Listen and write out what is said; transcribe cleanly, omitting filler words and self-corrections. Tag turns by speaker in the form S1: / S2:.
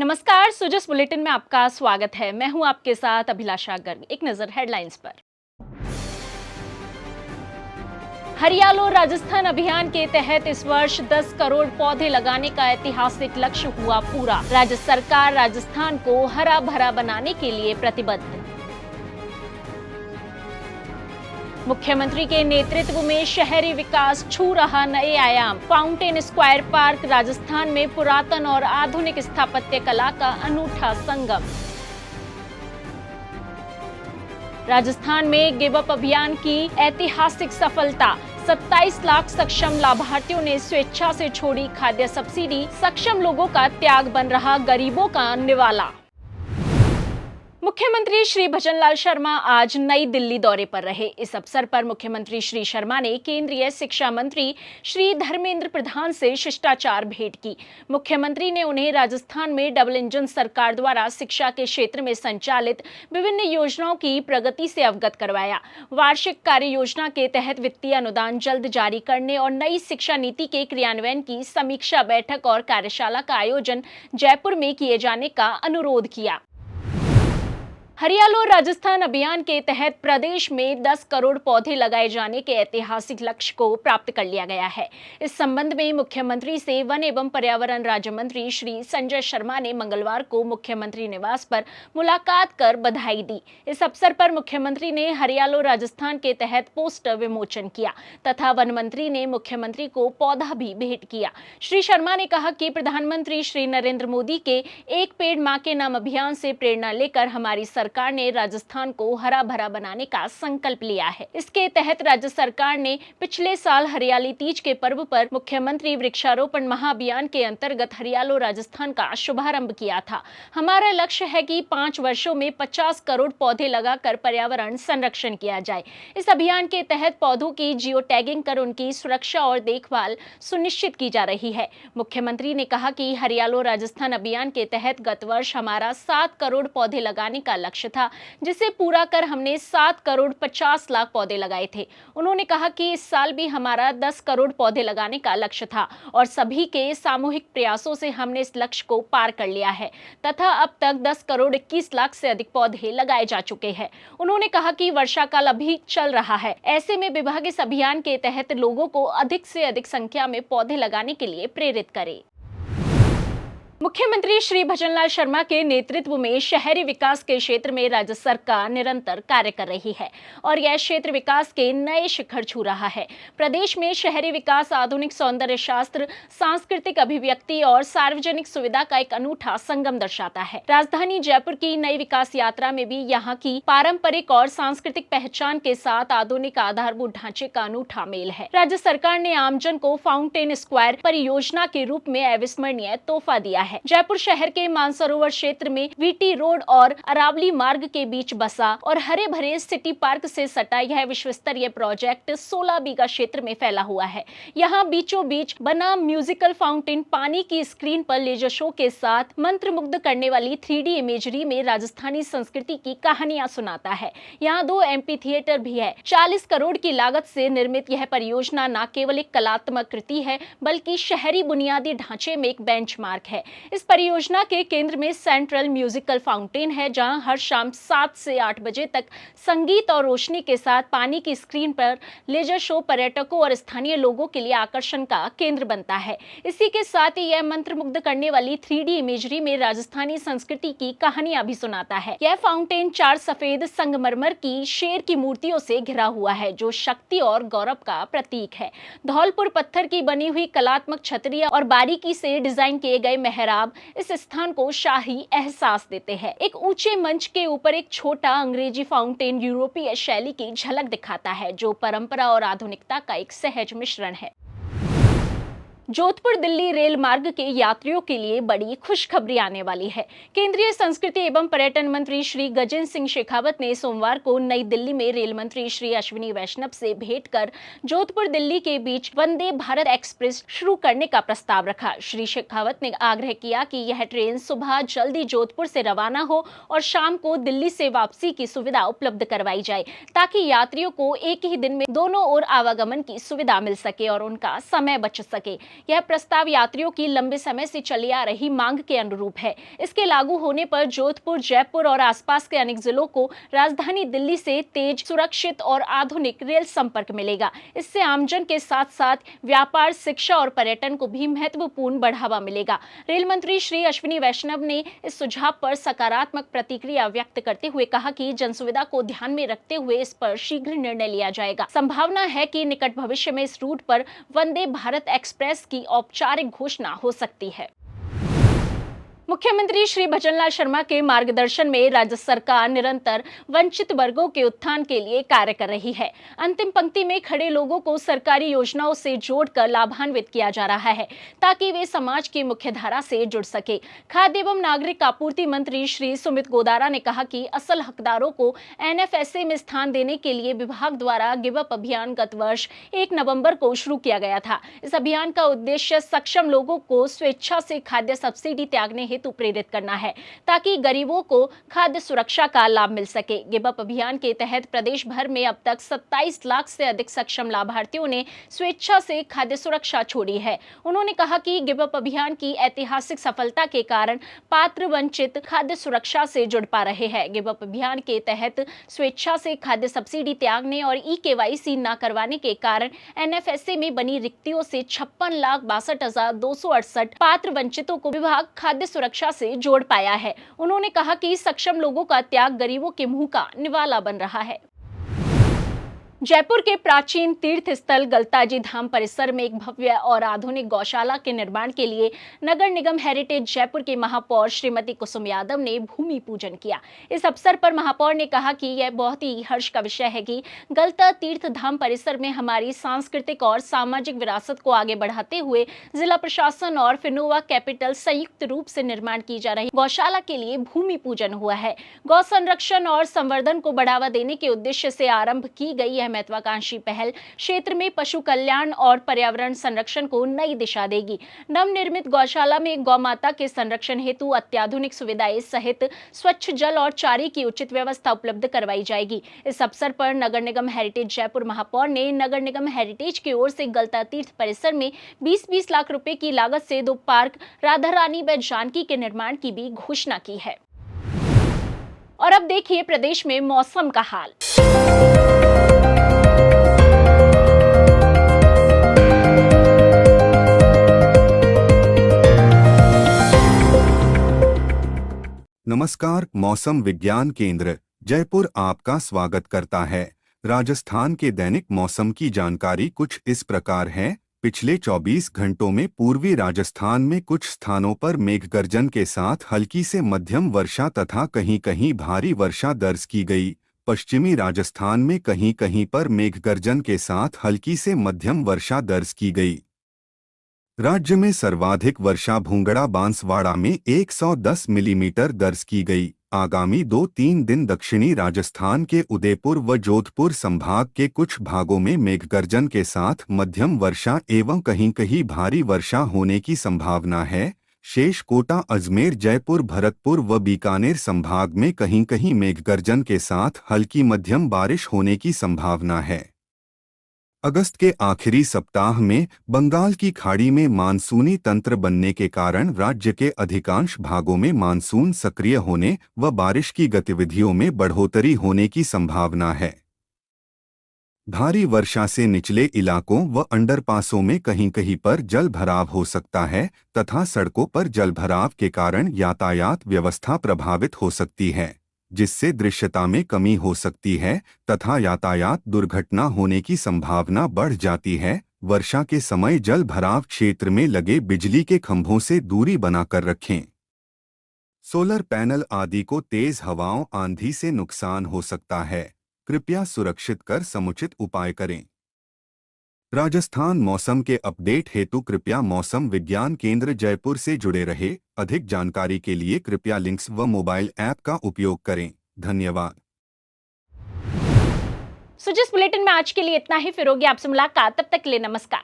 S1: नमस्कार, सुजस बुलेटिन में आपका स्वागत है। मैं हूं आपके साथ अभिलाषा गर्ग। एक नजर हेडलाइंस पर। हरियालो राजस्थान अभियान के तहत इस वर्ष 10 करोड़ पौधे लगाने का ऐतिहासिक लक्ष्य हुआ पूरा। राज्य सरकार राजस्थान को हरा भरा बनाने के लिए प्रतिबद्ध। मुख्यमंत्री के नेतृत्व में शहरी विकास छू रहा नए आयाम। फाउंटेन स्क्वायर पार्क राजस्थान में पुरातन और आधुनिक स्थापत्य कला का अनूठा संगम। राजस्थान में गिव अप अभियान की ऐतिहासिक सफलता। 27 लाख सक्षम लाभार्थियों ने स्वेच्छा से छोड़ी खाद्य सब्सिडी। सक्षम लोगों का त्याग बन रहा गरीबों का निवाला। मुख्यमंत्री श्री भजनलाल शर्मा आज नई दिल्ली दौरे पर रहे। इस अवसर पर मुख्यमंत्री श्री शर्मा ने केंद्रीय शिक्षा मंत्री श्री धर्मेंद्र प्रधान से शिष्टाचार भेंट की। मुख्यमंत्री ने उन्हें राजस्थान में डबल इंजन सरकार द्वारा शिक्षा के क्षेत्र में संचालित विभिन्न योजनाओं की प्रगति से अवगत करवाया। वार्षिक कार्य योजना के तहत वित्तीय अनुदान जल्द जारी करने और नई शिक्षा नीति के क्रियान्वयन की समीक्षा बैठक और कार्यशाला का आयोजन जयपुर में किए जाने का अनुरोध किया। हरियालो राजस्थान अभियान के तहत प्रदेश में 10 करोड़ पौधे लगाए जाने के ऐतिहासिक लक्ष्य को प्राप्त कर लिया गया है। इस संबंध में मुख्यमंत्री से वन एवं पर्यावरण राज्य मंत्री श्री संजय शर्मा ने मंगलवार को मुख्यमंत्री निवास पर मुलाकात कर बधाई दी। इस अवसर पर मुख्यमंत्री ने हरियालो राजस्थान के तहत पोस्टर विमोचन किया तथा वन मंत्री ने मुख्यमंत्री को पौधा भी भेंट किया। श्री शर्मा ने कहा कि प्रधानमंत्री श्री नरेंद्र मोदी के एक पेड़ मां के नाम अभियान से प्रेरणा लेकर हमारी सरकार ने राजस्थान को हरा भरा बनाने का संकल्प लिया है। इसके तहत राज्य सरकार ने पिछले साल हरियाली तीज के पर्व पर मुख्यमंत्री वृक्षारोपण महाअभियान के अंतर्गत हरियालो राजस्थान का शुभारंभ किया था। हमारा लक्ष्य है कि 5 वर्षों में 50 करोड़ पौधे लगाकर पर्यावरण संरक्षण किया जाए। इस अभियान के तहत पौधों की जियो टैगिंग कर उनकी सुरक्षा और देखभाल सुनिश्चित की जा रही है। मुख्यमंत्री ने कहा कि हरियालो राजस्थान अभियान के तहत गत वर्ष हमारा 7 करोड़ पौधे लगाने का लक्ष्य था, जिसे पूरा कर हमने 7 करोड़ 50 लाख पौधे लगाए थे। उन्होंने कहा कि इस साल भी हमारा 10 करोड़ पौधे लगाने का लक्ष्य था और सभी के सामूहिक प्रयासों से हमने इस लक्ष्य को पार कर लिया है तथा अब तक 10 करोड़ 21 लाख से अधिक पौधे लगाए जा चुके हैं। उन्होंने कहा कि वर्षा काल अभी चल रहा है, ऐसे में विभाग इस अभियान के तहत लोगों को अधिक से अधिक संख्या में पौधे लगाने के लिए प्रेरित करे। मुख्यमंत्री श्री भजनलाल शर्मा के नेतृत्व में शहरी विकास के क्षेत्र में राज्य सरकार निरंतर कार्य कर रही है और यह क्षेत्र विकास के नए शिखर छू रहा है। प्रदेश में शहरी विकास आधुनिक सौंदर्य शास्त्र, सांस्कृतिक अभिव्यक्ति और सार्वजनिक सुविधा का एक अनूठा संगम दर्शाता है। राजधानी जयपुर की नई विकास यात्रा में भी यहाँ की पारंपरिक और सांस्कृतिक पहचान के साथ आधुनिक आधारभूत ढांचे का अनूठा मेल है। राज्य सरकार ने आमजन को फाउंटेन स्क्वायर परियोजना के रूप में अविस्मरणीय तोहफा दिया है। जयपुर शहर के मानसरोवर क्षेत्र में वीटी रोड और अरावली मार्ग के बीच बसा और हरे भरे सिटी पार्क से सटा यह विश्व स्तरीय प्रोजेक्ट 16 बीघा क्षेत्र में फैला हुआ है। यहाँ बीचों बीच बना म्यूजिकल फाउंटेन पानी की स्क्रीन पर लेजर शो के साथ मंत्रमुग्ध करने वाली 3D इमेजरी में राजस्थानी संस्कृति की कहानियां सुनाता है। यहाँ 2 एम्पी थिएटर भी है। 40 करोड़ की लागत से निर्मित यह परियोजना न केवल एक कलात्मक कृति है बल्कि शहरी बुनियादी ढांचे में एक बेंचमार्क है। इस परियोजना के केंद्र में सेंट्रल म्यूजिकल फाउंटेन है, जहां हर शाम 7 से 8 बजे तक संगीत और रोशनी के साथ पानी की स्क्रीन पर लेजर शो पर्यटकों और स्थानीय लोगों के लिए आकर्षण का केंद्र बनता है। इसी के साथ ही यह मंत्रमुग्ध करने वाली 3D इमेजरी में राजस्थानी संस्कृति की कहानियां भी सुनाता है। यह फाउंटेन 4 सफेद संगमरमर की शेर की मूर्तियों से घिरा हुआ है, जो शक्ति और गौरव का प्रतीक है। धौलपुर पत्थर की बनी हुई कलात्मक छतरियां और बारीकी से डिजाइन किए गए मेहराब इस स्थान को शाही एहसास देते हैं। एक ऊंचे मंच के ऊपर एक छोटा अंग्रेजी फाउंटेन यूरोपीय शैली की झलक दिखाता है, जो परंपरा और आधुनिकता का एक सहज मिश्रण है। जोधपुर दिल्ली रेल मार्ग के यात्रियों के लिए बड़ी खुशखबरी आने वाली है। केंद्रीय संस्कृति एवं पर्यटन मंत्री श्री गजेंद्र सिंह शेखावत ने सोमवार को नई दिल्ली में रेल मंत्री श्री अश्विनी वैष्णव से भेंट कर जोधपुर दिल्ली के बीच वंदे भारत एक्सप्रेस शुरू करने का प्रस्ताव रखा। श्री शेखावत ने आग्रह किया कि यह ट्रेन सुबह जल्दी जोधपुर से रवाना हो और शाम को दिल्ली से वापसी की सुविधा उपलब्ध करवाई जाए, ताकि यात्रियों को एक ही दिन में दोनों ओर आवागमन की सुविधा मिल सके और उनका समय बच सके। यह प्रस्ताव यात्रियों की लंबे समय से चली आ रही मांग के अनुरूप है। इसके लागू होने पर जोधपुर, जयपुर और आसपास के अनेक जिलों को राजधानी दिल्ली से तेज, सुरक्षित और आधुनिक रेल संपर्क मिलेगा। इससे आमजन के साथ साथ व्यापार, शिक्षा और पर्यटन को भी महत्वपूर्ण बढ़ावा मिलेगा। रेल मंत्री श्री अश्विनी वैष्णव ने इस सुझाव पर सकारात्मक प्रतिक्रिया व्यक्त करते हुए कहा कि जनसुविधा को ध्यान में रखते हुए इस पर शीघ्र निर्णय लिया जाएगा। संभावना है कि निकट भविष्य में इस रूट पर वंदे भारत एक्सप्रेस की औपचारिक घोषणा हो सकती है। मुख्यमंत्री श्री भजनलाल शर्मा के मार्गदर्शन में राज्य सरकार निरंतर वंचित वर्गों के उत्थान के लिए कार्य कर रही है। अंतिम पंक्ति में खड़े लोगों को सरकारी योजनाओं से जोड़कर लाभान्वित किया जा रहा है ताकि वे समाज की मुख्यधारा से जुड़ सके। खाद्य एवं नागरिक आपूर्ति मंत्री श्री सुमित गोदारा ने कहा कि असल हकदारों को NFSA में स्थान देने के लिए विभाग द्वारा गिव अप अभियान गत वर्ष 1 नवंबर को शुरू किया गया था। इस अभियान का उद्देश्य सक्षम लोगों को स्वेच्छा से खाद्य सब्सिडी त्यागने हेतु प्रेरित करना है ताकि गरीबों को खाद्य सुरक्षा का लाभ मिल सके। गिव अप अभियान के तहत प्रदेश भर में अब तक 27 लाख से अधिक सक्षम लाभार्थियों ने स्वेच्छा से खाद्य सुरक्षा छोड़ी है। उन्होंने कहा कि गिव अप अभियान की ऐतिहासिक सफलता के कारण पात्र वंचित खाद्य सुरक्षा से जुड़ पा रहे हैं। गिव अप अभियान के तहत स्वेच्छा से खाद्य सब्सिडी त्यागने और EKYC न करवाने के कारण NFSA में बनी रिक्तियों से 56,62,268 पात्र वंचितों को विभाग खाद्य सुरक्षा से जोड़ पाया है। उन्होंने कहा कि सक्षम लोगों का त्याग गरीबों के मुंह का निवाला बन रहा है। जयपुर के प्राचीन तीर्थ स्थल गलताजी धाम परिसर में एक भव्य और आधुनिक गौशाला के निर्माण के लिए नगर निगम हेरिटेज जयपुर के महापौर श्रीमती कुसुम यादव ने भूमि पूजन किया। इस अवसर पर महापौर ने कहा कि यह बहुत ही हर्ष का विषय है कि गलता तीर्थ धाम परिसर में हमारी सांस्कृतिक और सामाजिक विरासत को आगे बढ़ाते हुए जिला प्रशासन और फिनोवा कैपिटल संयुक्त रूप से निर्माण की जा रही गौशाला के लिए भूमि पूजन हुआ है। गौ संरक्षण और संवर्धन को बढ़ावा देने के उद्देश्य से आरंभ की गई महत्वाकांक्षी पहल क्षेत्र में पशु कल्याण और पर्यावरण संरक्षण को नई दिशा देगी। नवनिर्मित गौशाला में गौ माता के संरक्षण हेतु अत्याधुनिक सुविधाएं सहित स्वच्छ जल और चारे की उचित व्यवस्था उपलब्ध करवाई जाएगी। इस अवसर पर नगर निगम हेरिटेज जयपुर महापौर ने नगर निगम हेरिटेज की ओर से गलता तीर्थ परिसर में 20-20 लाख रुपए की लागत से 2 पार्क राधा रानी व जानकी के निर्माण की भी घोषणा की है। और अब देखिए प्रदेश में मौसम का हाल।
S2: नमस्कार, मौसम विज्ञान केंद्र जयपुर आपका स्वागत करता है। राजस्थान के दैनिक मौसम की जानकारी कुछ इस प्रकार है। पिछले 24 घंटों में पूर्वी राजस्थान में कुछ स्थानों पर मेघगर्जन के साथ हल्की से मध्यम वर्षा तथा कहीं-कहीं भारी वर्षा दर्ज की गई। पश्चिमी राजस्थान में कहीं-कहीं पर मेघगर्जन के साथ हल्की से मध्यम वर्षा दर्ज की गई। राज्य में सर्वाधिक वर्षा भूंगड़ा बांसवाड़ा में 110 मिलीमीटर दर्ज की गई। आगामी 2-3 दिन दक्षिणी राजस्थान के उदयपुर व जोधपुर संभाग के कुछ भागों में मेघगर्जन के साथ मध्यम वर्षा एवं कहीं-कहीं भारी वर्षा होने की संभावना है। शेष कोटा, अजमेर, जयपुर, भरतपुर व बीकानेर संभाग में कहीं-कहीं मेघगर्जन के साथ हल्की मध्यम बारिश होने की संभावना है। अगस्त के आखिरी सप्ताह में बंगाल की खाड़ी में मानसूनी तंत्र बनने के कारण राज्य के अधिकांश भागों में मानसून सक्रिय होने व बारिश की गतिविधियों में बढ़ोतरी होने की संभावना है। भारी वर्षा से निचले इलाकों व अंडरपासों में कहीं-कहीं पर जल भराव हो सकता है तथा सड़कों पर जल भराव के कारण यातायात व्यवस्था प्रभावित हो सकती है, जिससे दृश्यता में कमी हो सकती है तथा यातायात दुर्घटना होने की संभावना बढ़ जाती है। वर्षा के समय जल भराव क्षेत्र में लगे बिजली के खंभों से दूरी बनाकर रखें। सोलर पैनल आदि को तेज हवाओं, आंधी से नुकसान हो सकता है, कृपया सुरक्षित कर समुचित उपाय करें। राजस्थान मौसम के अपडेट हेतु कृपया मौसम विज्ञान केंद्र जयपुर से जुड़े रहे। अधिक जानकारी के लिए कृपया लिंक्स व मोबाइल ऐप का उपयोग करें। धन्यवाद।
S1: जिस बुलेटिन में आज के लिए इतना ही, फिर होगी आपसे मुलाकात। तब तक के लिए नमस्कार।